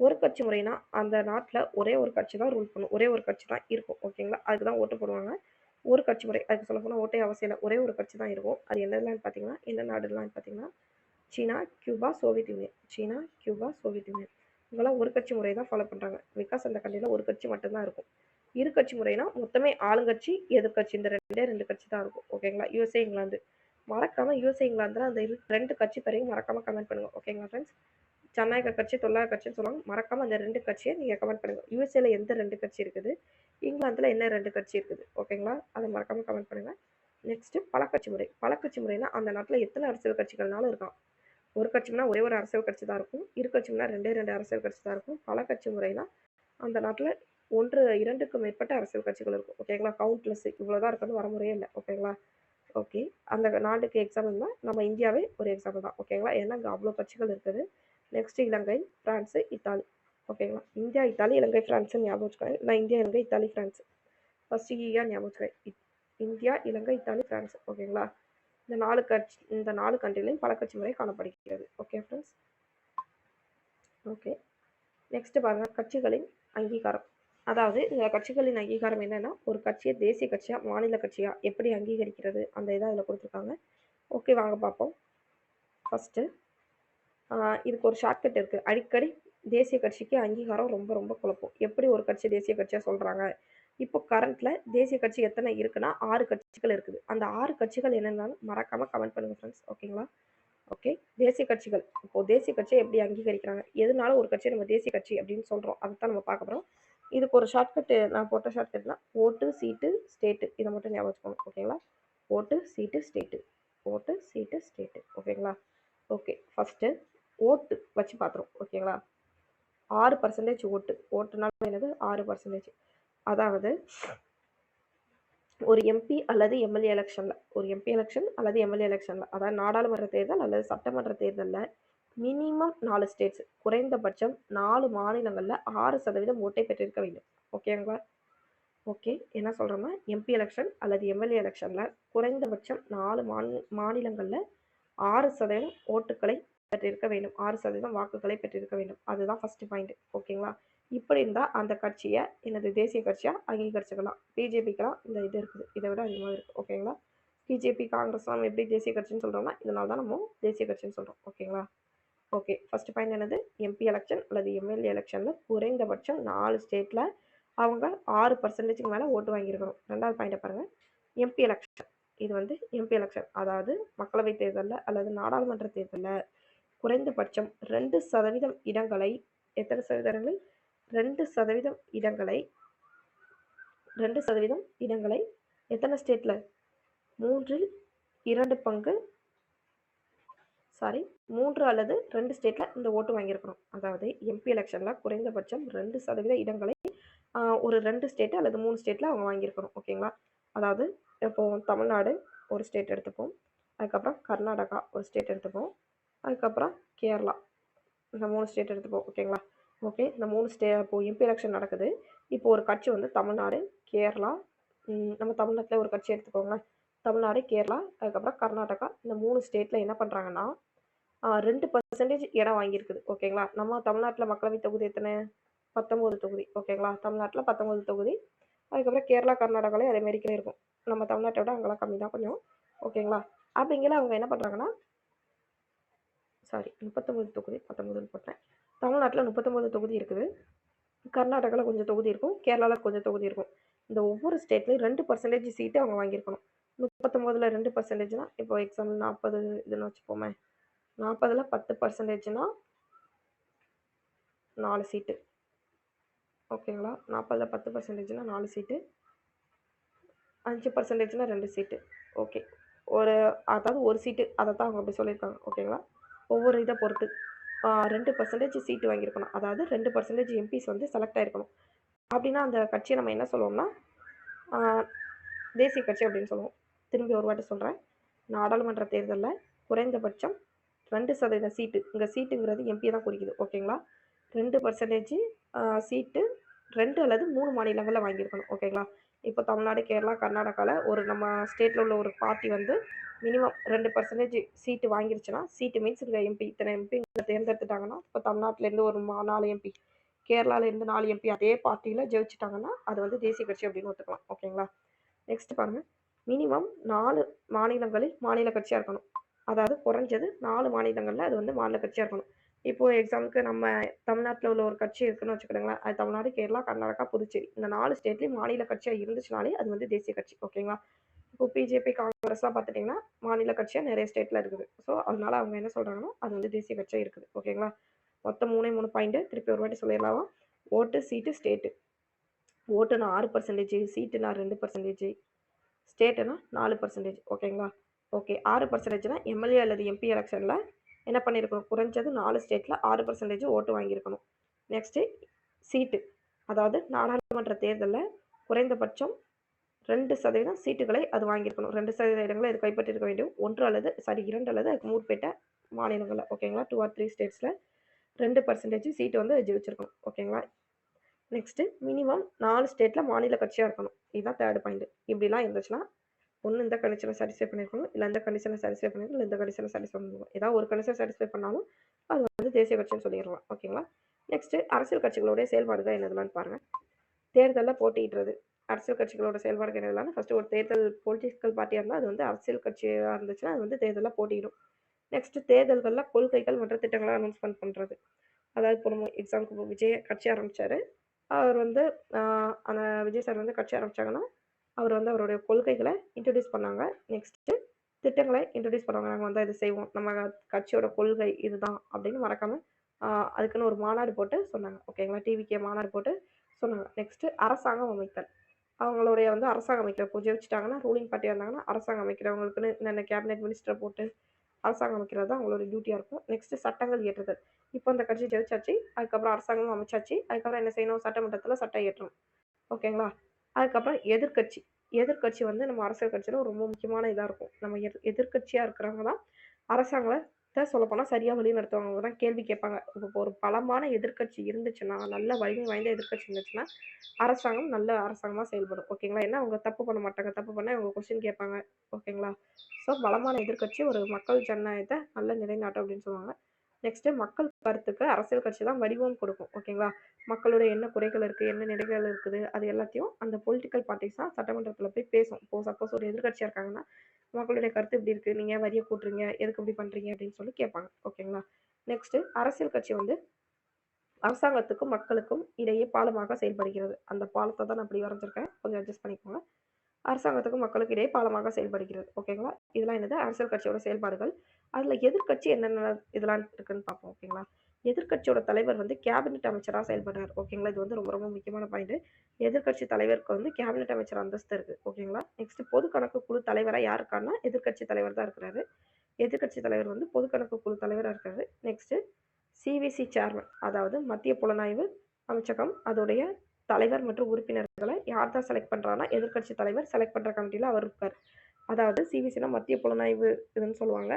ஒரு கட்சி முறைனா அந்த நாட்டில் ஒரே ஒரு கட்சி தான் ரூல் பண்ணும், ஒரே ஒரு கட்சி தான் இருக்கும். ஓகேங்களா, அதுக்கு தான் ஓட்டு போடுவாங்க. ஒரு கட்சி முறை, அதுக்கு சொல்ல போனால் ஓட்டே அவசியம் இல்லை, ஒரே ஒரு கட்சி தான் இருக்கும். அது என்னெல்லாம் பார்த்தீங்கன்னா, என்ன நாடுலாம் பார்த்தீங்கன்னா, சீனா, கியூபா, சோவியத் யூனியன். சீனா, கியூபா, சோவியத் யூனியன். இவங்கெல்லாம் ஒரு கட்சி முறை தான் ஃபாலோ பண்ணுறாங்க. பிகாஸ் அந்த கண்ட்ரியில் ஒரு கட்சி மட்டும்தான் இருக்கும். இரு கட்சி முறைனா மொத்தமே ஆளுங்கட்சி எதிர்கட்சி இந்த ரெண்டு கட்சி தான் இருக்கும். ஓகேங்களா, யூஎஸ்ஏ இங்கிலாந்து. மறக்காம யூஎஸ்ஏ இங்கிலாந்துல அந்த ரெண்டு கட்சி பேரையும் மறக்காம கமெண்ட் பண்ணுங்க. ஓகேங்களா ஃப்ரெண்ட்ஸ், ஜனநாயக கட்சி தொழிலாளர் கட்சின்னு சொல்லுவாங்க. மறக்காம அந்த ரெண்டு கட்சியை நீங்க கமெண்ட் பண்ணுங்க. யூஎஸ்ஏல எந்த ரெண்டு கட்சி இருக்குது, இங்கிலாந்துல என்ன ரெண்டு கட்சி இருக்குது. ஓகேங்களா, அதை மறக்காம கமெண்ட் பண்ணுங்க. நெக்ஸ்ட் பலக்கட்சி முறை. பலக்கட்சி முறைனா அந்த நாட்டில் எத்தனை அரசியல் கட்சிகள்னாலும் இருக்கலாம். ஒரு கட்சினா ஒரே ஒரு அரசியல் கட்சி தான் இருக்கும், இரு கட்சினா ரெண்டு அரசியல் கட்சி தான் இருக்கும். பல கட்சி முறைனா அந்த நாட்டில் ஒன்று இரண்டுக்கு மேற்பட்ட அரசியல் கட்சிகள் இருக்கும். ஓகேங்களா, கவுண்ட்லெஸ் இவ்வளோதான் இருக்குன்னு வரமுறையே இல்லை. ஓகேங்களா, ஓகே. அந்த நாட்டுக்கு எக்ஸாம்பிள் தான் நம்ம இந்தியாவே ஒரு எக்ஸாம்பிள் தான். ஓகேங்களா, ஏன்னா அங்கே அவ்வளோ கட்சிகள் இருக்குது. நெக்ஸ்ட் இலங்கை, பிரான்ஸு, இத்தாலி. ஓகேங்களா, இந்தியா, இத்தாலி, இலங்கை, ஃப்ரான்ஸு ஞாபகம் வச்சுக்கோங்க. நான் இந்தியா, இலங்கை, இத்தாலி, ஃப்ரான்ஸ் ஃபர்ஸ்ட் ஞாபகம் வச்சுக்கோங்க. இந்தியா, இலங்கை, இத்தாலி, ஃப்ரான்ஸ். ஓகேங்களா, இந்த நாலு கண்ட்ரிலையும் பல கட்சி முறை காணப்படுகிறது. Okay friends, okay. நெக்ஸ்ட் பாருங்க, கட்சிகளின் அங்கீகாரம். அதாவது இந்த கட்சிகளின் அங்கீகாரம் என்னன்னா, ஒரு கட்சியை தேசிய கட்சியா மாநில கட்சியா எப்படி அங்கீகரிக்கிறது, அந்த இதை அதில் கொடுத்துருக்காங்க. ஓகே, வாங்க பார்ப்போம். ஃபர்ஸ்ட் இதுக்கு ஒரு ஷார்ட்கட் இருக்கு. அடிக்கடி தேசிய கட்சிக்கு அங்கீகாரம் ரொம்ப ரொம்ப குழப்பம். எப்படி ஒரு கட்சி தேசிய கட்சியா சொல்றாங்க. இப்போ கரண்ட்ல தேசிய கட்சி எத்தனை இருக்குன்னா 6 கட்சிகள் இருக்குது. அந்த 6 கட்சிகள் என்னென்னு மறக்காம கமெண்ட் பண்ணுங்க ஃப்ரெண்ட்ஸ். ஓகேங்களா, ஓகே. தேசிய கட்சிகள், இப்போ தேசிய கட்சியை எப்படி அங்கீகரிக்கிறாங்க, எதனால ஒரு கட்சியை நம்ம தேசிய கட்சி அப்படின்னு சொல்றோம், அதுதான் நம்ம பார்க்க போறோம். இதுக்கு ஒரு ஷார்ட்கட் நான் போட்ட ஷார்ட்கட்னா ஓட்டு, சீட்டு, ஸ்டேட்டு. இதை மட்டும் ஞாபகம் வச்சுக்கோங்க. ஓகேங்களா, ஓட்டு, சீட்டு, ஸ்டேட்டு. ஓட்டு, சீட்டு, ஸ்டேட்டு. ஓகேங்களா, ஓகே. ஃபர்ஸ்ட் ஓட்டு வச்சு பார்த்துரும். ஓகேங்களா, 6% ஓட்டுனால என்னது 6%. அதாவது ஒரு எம்பி அல்லது எம்எல்ஏ எலெக்ஷன்ல, ஒரு எம்பி எலெக்ஷன் அல்லது எம்எல்ஏ எலெக்ஷன்ல, அதாவது நாடாளுமன்ற தேர்தல் அல்லது சட்டமன்ற தேர்தலில் மினிமம் 4 ஸ்டேட்ஸ், குறைந்தபட்சம் 4 மாநிலங்களில் 6% ஓட்டை பெற்றிருக்க வேண்டும். ஓகேங்களா, ஓகே. என்ன சொல்கிறோம்னா, எம்பி எலெக்ஷன் அல்லது எம்எல்ஏ எலெக்ஷனில் குறைந்தபட்சம் 4 மாநிலங்களில் 6% ஓட்டுக்களை பெற்றிருக்க வேண்டும், 6% வாக்குகளை பெற்றிருக்க வேண்டும். அதுதான் ஃபர்ஸ்ட் பாயிண்ட். ஓகேங்களா, இப்படி இருந்தால் அந்த கட்சியை எனது தேசிய கட்சியாக அங்கீகரிச்சுக்கலாம். பிஜேபிக்கெல்லாம் இந்த இது இருக்குது, இதை விட அதிகமாக இருக்குது. ஓகேங்களா, பிஜேபி, காங்கிரஸ் நம்ம எப்படி தேசிய கட்சின்னு சொல்கிறோம்னா இதனால தான் நம்ம தேசிய கட்சின்னு சொல்கிறோம். ஓகேங்களா, ஓகே. ஃபர்ஸ்ட் பாயிண்ட் என்னது, எம்பி எலெக்ஷன் அல்லது எம்எல்ஏ எலெக்ஷனில் குறைந்தபட்சம் 4 ஸ்டேட்டில் அவங்க 6%க்கு மேலே ஓட்டு வாங்கியிருக்கணும். ரெண்டாவது பாயிண்டை பாருங்கள், எம்பி எலெக்ஷன். இது வந்து எம்பி எலெக்ஷன், அதாவது மக்களவை தேர்தலில் அல்லது நாடாளுமன்ற தேர்தலில் குறைந்தபட்சம் 2% இடங்களை, எத்தனை சதவீதங்கள், 2% இடங்களை, 2% இடங்களை எத்தனை ஸ்டேட்டில், 3 அல்லது 2 ஸ்டேட்டில் இந்த ஓட்டு வாங்கியிருக்கணும். அதாவது எம்பி எலெக்ஷனில் குறைந்தபட்சம் 2% இடங்களை ஒரு 2 ஸ்டேட்டு அல்லது 3 ஸ்டேட்டில் அவங்க வாங்கியிருக்கணும். ஓகேங்களா, அதாவது இப்போ தமிழ்நாடு ஒரு ஸ்டேட் எடுத்துப்போம், அதுக்கப்புறம் கர்நாடகா ஒரு ஸ்டேட் எடுத்துப்போம், அதுக்கப்புறம் கேரளா, இந்த 3 ஸ்டேட் எடுத்துப்போம். ஓகேங்களா, ஓகே. இந்த 3 இப்போ எம்பி எலெக்ஷன் நடக்குது. இப்போ ஒரு கட்சி வந்து தமிழ்நாடு, கேரளா, நம்ம தமிழ்நாட்டில் ஒரு கட்சி எடுத்துக்கோங்க, தமிழ்நாடு, கேரளா, அதுக்கப்புறம் கர்நாடகா, இந்த 3 ஸ்டேட்டில் என்ன பண்ணுறாங்கன்னா 2% இடம் வாங்கியிருக்குது. ஓகேங்களா, நம்ம தமிழ்நாட்டில் மக்களவை தொகுதி எத்தனை, 19 தொகுதி. ஓகேங்களா, தமிழ்நாட்டில் 19 தொகுதி. அதுக்கப்புறம் கேரளா, கர்நாடகாலையும் அதே மாதிரி இருக்கும். நம்ம தமிழ்நாட்டை விட அங்கெல்லாம் கம்மி தான் கொஞ்சம். ஓகேங்களா, அப்படிங்கிற அவங்க என்ன பண்ணுறாங்கன்னா 39 தொகுதி, 19 போட்டேன். தமிழ்நாட்டில் 39 தொகுதி இருக்குது, கர்நாடகாவில் கொஞ்சம் தொகுதி இருக்கும், கேரளாவில் கொஞ்சம் தொகுதி இருக்கும். இந்த ஒவ்வொரு ஸ்டேட்லையும் 2% சீட்டு அவங்க வாங்கியிருக்கணும். 39ல் 2%னா இப்போ எக்ஸாம்பிள் 40 இதுன்னு வச்சுப்போமே, 40ல் 10%னா 4 சீட்டு. ஓகேங்களா, 40ல் 10%னா 4 சீட்டு, 5%னா 2 சீட்டு. ஓகே, அதாவது ஒரு சீட்டு, அதை தான் அவங்க அப்படி சொல்லியிருக்காங்க. ஓகேங்களா, ஒவ்வொரு இதை பொறுத்து 2% சீட்டு வாங்கியிருக்கணும், அதாவது 2% எம்பிஸ் வந்து செலக்ட் ஆகிருக்கணும். அப்படின்னா அந்த கட்சியை நம்ம என்ன சொல்லுவோம்னா தேசிய கட்சி அப்படின்னு சொல்லுவோம். திரும்பி ஒரு வாட்டி சொல்கிறேன், நாடாளுமன்ற தேர்தலில் குறைந்தபட்சம் 2% சீட்டு, இங்கே சீட்டுங்கிறது எம்பியை தான் குறிக்குது. ஓகேங்களா, 2% சீட்டு 2 அல்லது 3 மாநிலங்களில் வாங்கியிருக்கணும். ஓகேங்களா, இப்போ தமிழ்நாடு, கேரளா, கர்நாடகால ஒரு நம்ம ஸ்டேட்ல உள்ள ஒரு பார்ட்டி வந்து மினிமம் 2% சீட்டு வாங்கிருச்சுன்னா, சீட்டு மீன்ஸ் இந்த எம்பி இத்தனை எம்பி தேர்ந்தெடுத்துட்டாங்கன்னா, இப்போ தமிழ்நாட்டிலேருந்து ஒரு 4 எம்பி, கேரளாலேருந்து 4 எம்பி அதே பார்ட்டியில ஜெயிச்சுட்டாங்கன்னா, அது வந்து தேசிய கட்சி அப்படின்னு ஒத்துக்கலாம். ஓகேங்களா? நெக்ஸ்ட் பாருங்க. மினிமம் 4 மாநிலங்களில் மாநில கட்சியா இருக்கணும். அதாவது குறைஞ்சது 4 மாநிலங்கள்ல அது வந்து மாநில கட்சியா இருக்கணும். இப்போ எக்ஸாம்பிளுக்கு நம்ம தமிழ்நாட்டுல உள்ள ஒரு கட்சி இருக்குன்னு வச்சுக்கிடுங்களேன். அது தமிழ்நாடு, கேரளா, கர்நாடகா, புதுச்சேரி. இந்த 4 ஸ்டேட்லயும் மாநில கட்சியா இருந்துச்சுனாலே அது வந்து தேசிய கட்சி. ஓகேங்களா? இப்போ பிஜேபி, காங்கிரஸ்லாம் பார்த்துட்டீங்கன்னா, மாநில கட்சியா நிறைய ஸ்டேட்ல இருக்குது. ஸோ அதனால அவங்க என்ன சொல்றாங்கன்னா, அது வந்து தேசிய கட்சியா இருக்குது. ஓகேங்களா? மொத்தம் 3 பாயிண்ட். திருப்பி ஒரு வாட்டி சொல்லிடலாமா? ஓட்டு, சீட்டு, ஸ்டேட்டு. ஓட்டுனா 6%, சீட்டுனா 2%, ஸ்டேட்டுனா 4%. ஓகேங்களா? ஓகே. 6%னா எம்எல்ஏ அல்லது எம்பி எலெக்ஷன்ல என்ன பண்ணியிருக்கணும்? குறைஞ்சது 4 ஸ்டேட்ல 6% ஓட்டு வாங்கியிருக்கணும். நெக்ஸ்ட்டு சீட்டு. அதாவது நாடாளுமன்ற தேர்தல்ல குறைந்தபட்சம் 2% சீட்டுகளை அது வாங்கியிருக்கணும். 2% இடங்களை அது கைப்பற்றியிருக்க வேண்டும். 2 அல்லது அதுக்கு மேற்பட்ட மாநிலங்கள்ல. ஓகேங்களா? 2 ஆர் 3 ஸ்டேட்ஸ்ல 2% சீட்டு வந்து ஜெயிச்சிருக்கணும். ஓகேங்களா? நெக்ஸ்ட்டு மினிமம் 4 ஸ்டேட்ல மாநில கட்சியா இருக்கணும். இதுதான் 3 பாயிண்ட். இப்படிலாம் இருந்துச்சுன்னா, ஒண்ணு இந்த கண்டிஷனை சாட்டிஸ்ஃபை பண்ணியிருக்கணும், இல்ல இந்த கண்டிஷனை சாட்டிஸ்ஃபை பண்ணியிருக்கணும், இல்ல இந்த கண்டிஷனை சாட்டிஸ்ஃபை பண்ணியிருக்கணும். ஏதாவது ஒரு கண்டிஷன் சாட்டிஸ்ஃபை பண்ணாலும் அது வந்து தேசிய கட்சின்னு சொல்லிடலாம். ஓகேங்களா? நெக்ஸ்ட்டு அரசியல் கட்சிகளுடைய செயல்பாடுகள் என்னதெல்லாம் பாருங்க. தேர்தல்ல போட்டியிடுறது. அரசியல் கட்சிகளோட செயல்பாடுகள் என்னதெல்லாம் ஃபர்ஸ்ட் ஒரு தேர்தல் பொலிட்டிக்கல் பார்ட்டியா இருந்தா அது வந்து அரசியல் கட்சியா இருந்துச்சுன்னா அது வந்து தேர்தல்ல போட்டியிடும். நெக்ஸ்ட் தேர்தல்கள்ல கொள்கைகள் மற்றும் திட்டங்களை அனௌன்ஸ்மெண்ட் பண்றது. அதாவது இப்போ நம்ம எக்ஸாம்பிளுக்கு விஜய் கட்சி ஆரம்பிச்சாரு. அவர் வந்து அந்த விஜய் சார் வந்து கட்சி ஆரம்பிச்சாங்கன்னா, அவர் வந்து அவருடைய கொள்கைகளை இன்ட்ரோடியூஸ் பண்ணாங்க. நெக்ஸ்ட்டு திட்டங்களை இன்ட்ரோடியூஸ் பண்ணுவாங்க. நாங்க வந்து இது செய்வோம். நம்ம கட்சியோட கொள்கை இதுதான் அப்படின்னு மறக்காம அதுக்குன்னு ஒரு மாநாடு போட்டு சொன்னாங்க. ஓகேங்களா? டிவிகே மாநாடு போட்டு சொன்னாங்க. நெக்ஸ்ட்டு அரசாங்கம் அமைத்தல். அவங்களுடைய வந்து அரசாங்கம் அமைக்கிறப்போ ஜெயிச்சுட்டாங்கன்னா, ரூலிங் பார்ட்டியா இருந்தாங்கன்னா, அரசாங்கம் அமைக்கிறவங்களுக்குன்னு என்னென்ன கேபினெட் மினிஸ்டர் போட்டு அரசாங்கம் அமைக்கிறது தான் அவங்களோட டியூட்டியா இருக்கும். நெக்ஸ்ட்டு சட்டங்கள் இயற்றுதல். இப்போ அந்த கட்சி ஜெயிச்சாச்சு. அதுக்கப்புறம் அரசாங்கமும் அமைச்சாச்சு. அதுக்கப்புறம் என்ன செய்யணும்? சட்டமன்றத்துல சட்டம் இயற்றணும். ஓகேங்களா? அதுக்கப்புறம் எதிர்க்கட்சி. எதிர்க்கட்சி வந்து நம்ம அரசியல் கட்சியில ரொம்ப முக்கியமான இதா இருக்கும். நம்ம எதிர்க்கட்சியா இருக்கிறவங்க தான் அரசாங்கத்த சொல்லப்போனா சரியா வழிநடத்துவாங்க. அவங்க தான் கேள்வி கேட்பாங்க. இப்போ ஒரு பலமான எதிர்க்கட்சி இருந்துச்சுன்னா, நல்ல வலிமை வாய்ந்த எதிர்க்கட்சி இருந்துச்சுன்னா, அரசாங்கம் நல்ல அரசாங்கமா செயல்படும். ஓகேங்களா? ஏன்னா அவங்க தப்பு பண்ண மாட்டாங்க. தப்பு பண்ணா இவங்க கொஸ்டின் கேட்பாங்க. ஓகேங்களா? ஸோ பலமான எதிர்க்கட்சி ஒரு மக்கள் ஜனநாயகத்தை நல்ல நிலைநாட்டும் அப்படின்னு சொல்லுவாங்க. நெக்ஸ்ட்டு மக்கள் கருத்துக்கு அரசியல் கட்சி தான் வடிவம் கொடுக்கும். ஓகேங்களா? மக்களோட என்ன குறைகள் இருக்கு, என்ன நிறைகள் இருக்குது, அது எல்லாத்தையும் அந்த பொலிட்டிக்கல் பார்ட்டிஸ் தான் சட்டமன்றத்துல போய் பேசும். இப்போ சப்போஸ் ஒரு எதிர்க்கட்சியா இருக்காங்கன்னா, மக்களுடைய கருத்து இப்படி இருக்கு. நீங்க ஏன் வரிய கூட்டுறீங்க? எதுக்கு இப்படி பண்றீங்க? அப்படின்னு சொல்லி கேட்பாங்க. ஓகேங்களா? நெக்ஸ்ட்டு அரசியல் கட்சி வந்து அரசாங்கத்துக்கும், மக்களுக்கும் இடையே பாலமாக செயல்படுகிறது. அந்த பாலத்த தான் நான் இப்படி வரைஞ்சிருக்கேன். கொஞ்சம் அட்ஜஸ்ட் பண்ணிக்கோங்க. அரசாங்கத்துக்கும் மக்களுக்கும் இடையே பாலமாக செயல்படுகிறது. ஓகேங்களா? இதெல்லாம் என்னது? அரசியல் கட்சியோட செயல்பாடுகள். அதுல எதிர்க்கட்சி என்னென்ன இதெல்லாம் இருக்குன்னு பார்ப்போம். ஓகேங்களா? எதிர்க்கட்சியோட தலைவர் வந்து கேபினெட் அமைச்சரா செயல்படுறார். ஓகேங்களா? இது வந்து ரொம்ப ரொம்ப முக்கியமான பாயிண்ட். எதிர்க்கட்சி தலைவருக்கு வந்து கேபினெட் அமைச்சர் அந்தஸ்து இருக்கு. ஓகேங்களா? நெக்ஸ்ட் பொது கணக்கு குழு தலைவரா யார் இருக்காருன்னா, எதிர்க்கட்சி தலைவர் தான் இருக்கிறாரு. எதிர்க்கட்சி தலைவர் வந்து பொது கணக்கு குழு தலைவரா இருக்காரு. நெக்ஸ்ட் சிவிசி சேர்மன், அதாவது மத்திய புலனாய்வு அமைச்சகம் அதோடைய தலைவர் மற்றும் உறுப்பினர்களை யார் தான் செலக்ட் பண்றாங்கன்னா, எதிர்க்கட்சி தலைவர் செலக்ட் பண்ற கமிட்டியில அவர் இருக்கார். அதாவது சிவிசினா மத்திய புலனாய்வு இதுன்னு சொல்லுவாங்க.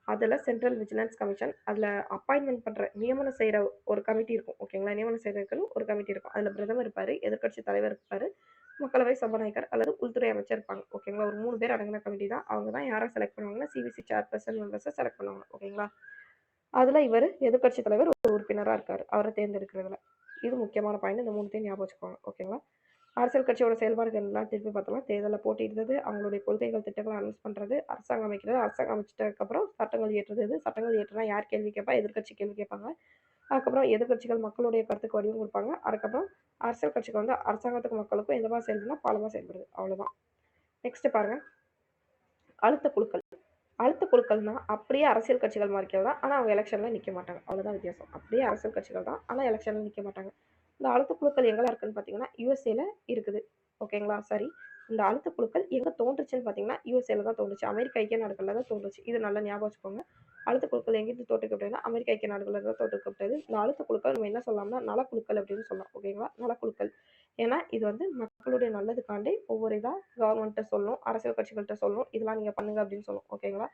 அதுல சென்ட்ரல் விஜிலன்ஸ் கமிஷன் அதுல அப்பாயின்மெண்ட் பண்ற நியமனம் செய்யற ஒரு கமிட்டி இருக்கும். ஓகேங்களா? நியமனம் செய்யறதுக்குன்னு ஒரு கமிட்டி இருக்கும். அதுல பிரதமர் இருப்பாரு, எதிர்க்கட்சி தலைவர் இருப்பாரு, மக்களவை சபாநாயகர் அல்லது உள்துறை அமைச்சர் இருப்பாங்க. ஓகேங்களா? ஒரு 3 பேர் அடங்கின கமிட்டி தான். அவங்க தான் யாரை செலக்ட் பண்ணுவாங்கன்னா, சிவிசி சேர்பர்சன் மெம்பர்ஸை செலக்ட் பண்ணுவாங்க. ஓகேங்களா? அதுல இவர் எதிர்க்கட்சி தலைவர் ஒரு உறுப்பினரா இருக்காரு. அவரை தேர்ந்தெடுக்கிறதுல. இது முக்கியமான பாயிண்ட். இந்த 3த்தையும் ஞாபகம் வச்சுக்கோங்க. ஓகேங்களா? அரசியல் கட்சியோட செயல்பாடுகள் எல்லாம் திருப்பி பார்த்தோம்னா, தேர்தலில் போட்டியிடுறது, அவங்களுடைய கொள்கைகள், திட்டங்களை அனௌன்ஸ் பண்றது, அரசாங்கம் அமைக்கிறது, அரசாங்கம் அமைச்சிட்டதுக்கப்புறம் சட்டங்கள் இயற்றுறது, சட்டங்கள் இயற்றினா யார் கேள்வி கேட்பா? எதிர்க்கட்சி கேள்வி கேட்பாங்க. அதுக்கப்புறம் எதிர்க்கட்சிகள் மக்களுடைய கருத்துக்கு வடிவம் கொடுப்பாங்க. அதுக்கப்புறம் அரசியல் கட்சிக்கு வந்து அரசாங்கத்துக்கும் மக்களுக்கும் எந்த மாதிரி செயல்படுனா பாலமா செயல்படுது. அவ்வளவுதான். நெக்ஸ்ட் பாருங்க. அழுத்த குழுக்கள். அழுத்த குழுக்கள்னா அப்படியே அரசியல் கட்சிகள் மாதிரிக்கிறது தான். ஆனா அவங்க எலெக்ஷன்ல நிக்க மாட்டாங்க. அவ்வளவுதான் வித்தியாசம். அப்படியே அரசியல் கட்சிகள் தான். ஆனா எலெக்ஷன்ல நிக்க மாட்டாங்க. இந்த அழுத்த குழுக்கள் எங்கெல்லாம் இருக்குன்னு பார்த்தீங்கன்னா, யுஎஸ்ஏல இருக்குது. ஓகேங்களா? சரி. இந்த அழுத்த குழுக்கள் எங்க தோன்றுச்சுன்னு பார்த்தீங்கன்னா, யுஎஸ்ஏல தான் தோன்றுச்சு. அமெரிக்க ஐக்கிய நாடுகள்ல தான் தோன்றுச்சு. இது நல்லா ஞாபகம் வச்சுக்கோங்க. அழுத்த குழுக்கள் எங்கிருந்து தோற்றுவிக்கப்பட்டதுன்னா, அமெரிக்க ஐக்கிய நாடுகள்ல தான் தோற்றுவிக்கப்பட்டது. இந்த அழுத்த குழுக்கள் நம்ம என்ன சொல்லலாம்னா, நலக்குழுக்கள் அப்படின்னு சொல்லலாம். ஓகேங்களா? நலக்குழுக்கள். ஏன்னா இது வந்து மக்களுடைய நல்லதுக்காண்டி ஒவ்வொரு இதா கவர்மெண்ட்ட சொல்லும், அரசியல் கட்சிகள்ட்ட சொல்லும். இதெல்லாம் நீங்க பண்ணுங்க அப்படின்னு சொல்லும். ஓகேங்களா?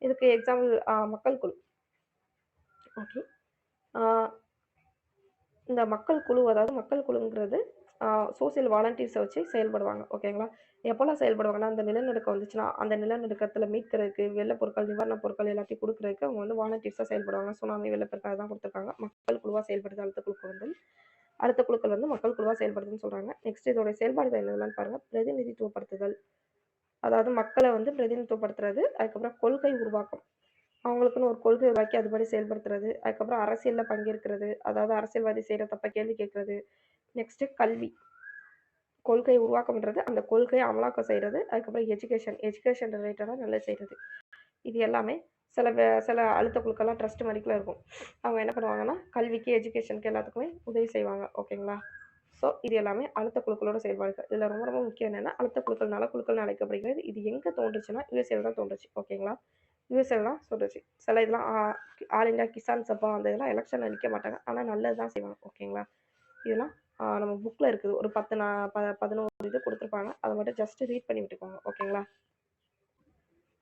இதுக்கு எக்ஸாம்பிள் மக்கள் குழு. ஓகே. ஆ இந்த மக்கள் குழு, அதாவது மக்கள் குழுங்கிறது சோசியல் வாலண்டியர்ஸை வச்சு செயல்படுவாங்க. ஓகேங்களா? எப்போலாம் செயல்படுவாங்கன்னா, அந்த நிலநடுக்கம் வந்துச்சுன்னா, அந்த நிலநடுக்கத்தில மீட்கிறதுக்கு, வெள்ள பொருட்கள், நிவாரணப் பொருட்கள் எல்லாத்தையும் குடுக்குறதுக்கு அவங்க வந்து வாலண்டியர்ஸா செயல்படுவாங்க. சுனாமி, வெள்ளப்பெருக்கு அதெல்லாம் குடுத்துருக்காங்க. மக்கள் குழுவா செயல்படுது அழுத்த குழுக்கள். அடுத்த குழுக்கள் வந்து மக்கள் குழுவா செயல்படுதுன்னு சொல்றாங்க. நெக்ஸ்ட் இதோட செயல்பாடுகள் என்னலாம் பாருங்க. பிரதிநிதித்துவப்படுத்துதல். அதாவது மக்கள வந்து பிரதிநிதித்துவப்படுத்துறது. அதுக்கப்புறம் கொள்கை உருவாக்கம். அவங்களுக்குன்னு ஒரு கொள்கை உருவாக்கி அதுபடி செயல்படுத்துறது. அதுக்கப்புறம் அரசியல்ல பங்கேற்கிறது. அதாவது அரசியல்வாதி செய்ற தப்ப கேள்வி கேட்கிறது. நெக்ஸ்ட் கல்வி. கொள்கை உருவாக்கம்ன்றது, அந்த கொள்கைய அமலாக்கம் செய்றது. அதுக்கப்புறம் எஜுகேஷன் ரிலேட்டடா நல்லது செய்றது. இது எல்லாமே சில அழுத்த குழுக்கள்லாம் ட்ரஸ்ட் மாரிக்குள்ள இருக்கும். அவங்க என்ன பண்ணுவாங்கன்னா, கல்விக்கு, எஜுகேஷனுக்கு எல்லாத்துக்குமே உதவி செய்வாங்க. ஓகேங்களா? ஸோ இது எல்லாமே அழுத்த குழுக்களோட செயல்பாடுகள். இதுல ரொம்ப ரொம்ப முக்கியம் என்னன்னா, அழுத்த குழுக்கள் நலக்குழுக்கள்னு அழைக்கப்படுகிறது. இது எங்க தோன்றுச்சுன்னா, யுஎஸ்ஏல தான் தோன்றுச்சு. ஓகேங்களா? யுஎஸ்ஏல தான் தோன்றுச்சு. சில இதெல்லாம் ஆல் இந்தியா கிசான் சபா அந்த இதெல்லாம் எலெக்ஷன்ல நிக்க மாட்டாங்க. ஆனா நல்லது தான் செய்வாங்க. ஓகேங்களா? இதெல்லாம் நம்ம புக்ல இருக்குது. ஒரு 10 11 இது குடுத்துருப்பாங்க. அத மட்டும் ஜஸ்ட் ரீட் பண்ணி விட்டுக்கோங்க. ஓகேங்களா?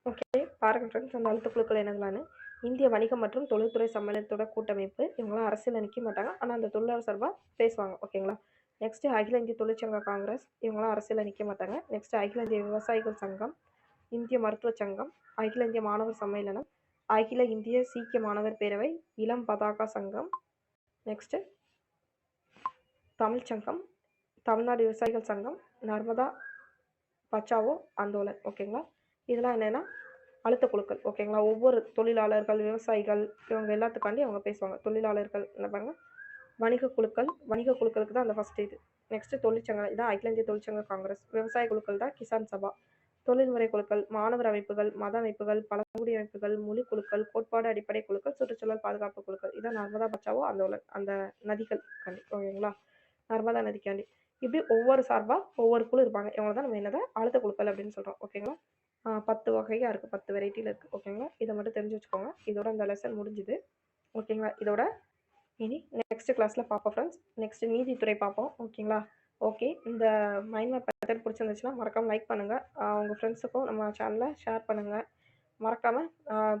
ஓகே. பாருங்க ஃப்ரெண்ட்ஸ் அந்த அழுத்த குழுக்கள் என்னங்களான்னு. இந்திய வணிகம் மற்றும் தொழில்துறை சம்மேளனத்தோட கூட்டமைப்பு. இவங்கலாம் அரசியல்ல நிக்க மாட்டாங்க. ஆனா அந்த தொழிலாளர் சார்பா பேசுவாங்க. ஓகேங்களா? நெக்ஸ்ட் அகில இந்திய தொழிற்சங்க காங்கிரஸ். இவங்கலாம் அரசியல்ல நிக்க மாட்டாங்க. நெக்ஸ்ட் அகில இந்திய விவசாயிகள் சங்கம், இந்திய மருத்துவ சங்கம், அகில இந்திய மாணவர் சம்மேளனம், அகில இந்திய சீக்கிய மாணவர் பேரவை, இளம் பதாகா சங்கம், நெக்ஸ்ட் தமிழ் சங்கம், தமிழ்நாடு விவசாயிகள் சங்கம், நர்மதா பச்சாவோ ஆந்தோலன். ஓகேங்களா? இதெல்லாம் என்னன்னா அழுத்த குழுக்கள். ஓகேங்களா? ஒவ்வொரு தொழிலாளர்கள், விவசாயிகள் இவங்க எல்லாத்துக்காண்டி அவங்க பேசுவாங்க. தொழிலாளர்கள் என்ன பாருங்க, வணிக குழுக்களுக்கு தான் அந்த ஃபர்ஸ்ட் இது. நெக்ஸ்ட் தொழிற்சங்கம் இதான் அகில இந்திய தொழிற்சங்க காங்கிரஸ். விவசாய குழுக்கள் தான் கிசான் சபா. தொழில்முறை குழுக்கள், மாணவர் அமைப்புகள், மத அமைப்புகள், பழங்குடி அமைப்புகள், மொழி குழுக்கள், கோட்பாடு அடிப்படை குழுக்கள், சுற்றுச்சூழல் பாதுகாப்பு குழுக்கள். இதான் நர்மதா பச்சாவோ ஆந்தோலன். அந்த நதிகள் காண்டி. ஓகேங்களா? நர்மதா நதிக்காண்டி. இப்படி ஒவ்வொரு சார்பா ஒவ்வொரு குழு இருப்பாங்க. இவங்க தான் நம்ம என்னது அழுத்த குழுக்கள் அப்படின்னு சொல்றோம். ஓகேங்களா? 10 வகையா இருக்கு. 10 வெரைட்டில இருக்கு. ஓகேங்களா? இத மட்டும் தெரிஞ்சு வச்சுக்கோங்க. இதோட இந்த லெசன் முடிஞ்சுது. ஓகேங்களா? இதோட இனி நெக்ஸ்ட் கிளாஸ்ல பார்ப்போம் ஃப்ரெண்ட்ஸ். நெக்ஸ்ட் நீதித்துறை பார்ப்போம். ஓகேங்களா? ஓகே. இந்த மைண்ட் மேப் மெத்தட் பிடிச்சிருந்துச்சுன்னா மறக்காம லைக் பண்ணுங்க. உங்க ஃப்ரெண்ட்ஸுக்கும் நம்ம சேனலை ஷேர் பண்ணுங்க. மறக்காம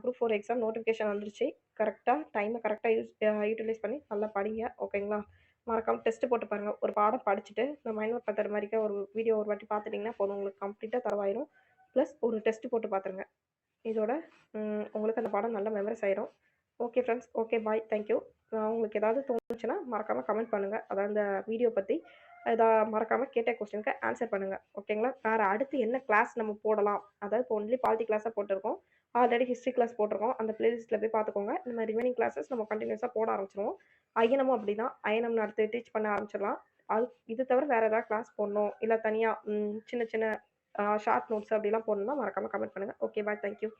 குரூப் 4 எக்ஸாம் நோட்டிஃபிகேஷன் வந்துருச்சு. கரெக்டாக யூட்டிலைஸ் பண்ணி நல்லா படிங்க. ஓகேங்களா? மறக்காம டெஸ்ட் போட்டு பாருங்க. ஒரு பாடம் படிச்சுட்டு இந்த மைண்ட் மேப் மெத்தட் மாதிரிக்க ஒரு வீடியோ ஒரு வாட்டி பார்த்துட்டிங்கன்னா போதும். உங்களுக்கு கம்ப்ளீட்டாக தரவாயிரும். ப்ளஸ் ஒரு டெஸ்ட் போட்டு பார்த்துருங்க. இதோட உங்களுக்கு அந்த பாடம் நல்லா மெமரைஸ் ஆயிரும். Okay friends. Okay bye. Thank you. உங்களுக்கு ஏதாவது தோணுச்சுன்னா மறக்காமல் கமெண்ட் பண்ணுங்கள். அதாவது இந்த வீடியோ பற்றி மறக்காமல் கேட்ட கொஸ்டினுக்கு ஆன்சர் பண்ணுங்கள். ஓகேங்களா? வேறு அடுத்து என்ன கிளாஸ் நம்ம போடலாம், அதாவது இப்போ ஒன்லி பாலிட்டி கிளாஸாக போட்டிருக்கோம். ஆல்ரெடி ஹிஸ்ட்ரி கிளாஸ் போட்டிருக்கோம். அந்த பிளேலிஸ்ட்டில் போய் பார்த்துக்கோங்க. இந்த மாதிரி ரிமைனிங் கிளாஸஸ் நம்ம கண்டினியூஸாக போட ஆரம்பிச்சிருவோம். ஐஎன்எம்மும் அப்படி தான். ஐஎன்எம் அடுத்து டீச் பண்ண ஆரம்பிச்சிடலாம். இது தவிர வேறு ஏதாவது கிளாஸ் போடணும், இல்லை தனியாக சின்ன சின்ன ஷார்ட் நோட்ஸ் அப்படிலாம் போடணும்னா மறக்காமல் கமெண்ட் பண்ணுங்கள். Okay bye. தேங்க்யூ.